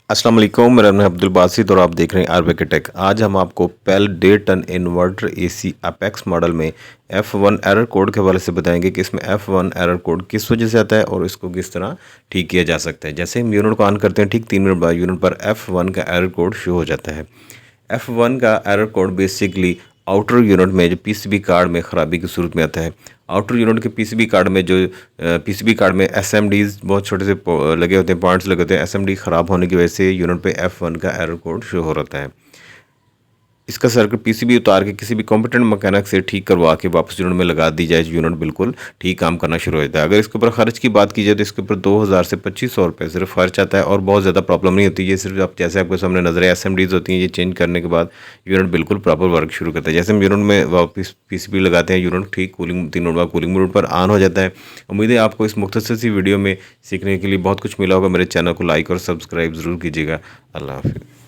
अस्सलाम वालेकुम, मेरा नाम है अब्दुल बासित और आप देख रहे हैं आरबीके टेक। आज हम आपको पेल 1.5 ton inverter AC apex model में F1 एरर कोड के हवाले से बताएंगे कि इसमें F1 एरर कोड किस वजह से आता है और इसको किस तरह ठीक किया जा सकता है। जैसे हम यूनिट को ऑन करते हैं, ठीक 3 मिनट बाद यूनिट पर F1 का एरर कोड शो हो जाता है। F1 का error code basically outer unit में जो पीसीबी कार्ड में ख़राबी की सूरत में आता है। आउटर यूनिट के पीसीबी कार्ड में जो पीसीबी कार्ड में एसएमडीज बहुत छोटे से लगे होते हैं, पॉइंट्स लगे होते हैं। एसएमडी ख़राब होने की वजह से यूनिट पे F1 का एरर कोड शो हो रहा है। इसका सर्किट पीसीबी उतार के किसी भी कॉम्पिटेंट मैकेनिक से ठीक करवा के वापस यूनिट में लगा दी जाए, यूनिट बिल्कुल ठीक काम करना शुरू हो जाता है। अगर इसके ऊपर खर्च की बात की जाए तो इसके ऊपर 2000 से 2500 रुपये सिर्फ खर्च आता है और बहुत ज़्यादा प्रॉब्लम नहीं होती। ये सिर्फ आप जैसे आपके सामने नजर है एसएमडीज होती हैं, ये चेंज करने के बाद यूनिट बिल्कुल प्रॉपर वर्क शुरू करता है। जैसे हम यूनिट में वापस पीसीबी लगाते हैं, यूनिट ठीक कूलिंग 3 मिनट बाद कूलिंग मोड पर ऑन हो जाता है। उम्मीद है आपको इस मुख्तसर सी वीडियो में सीखने के लिए बहुत कुछ मिला होगा। मेरे चैनल को लाइक और सब्सक्राइब ज़रूर कीजिएगा। अल्लाह हाफिज़।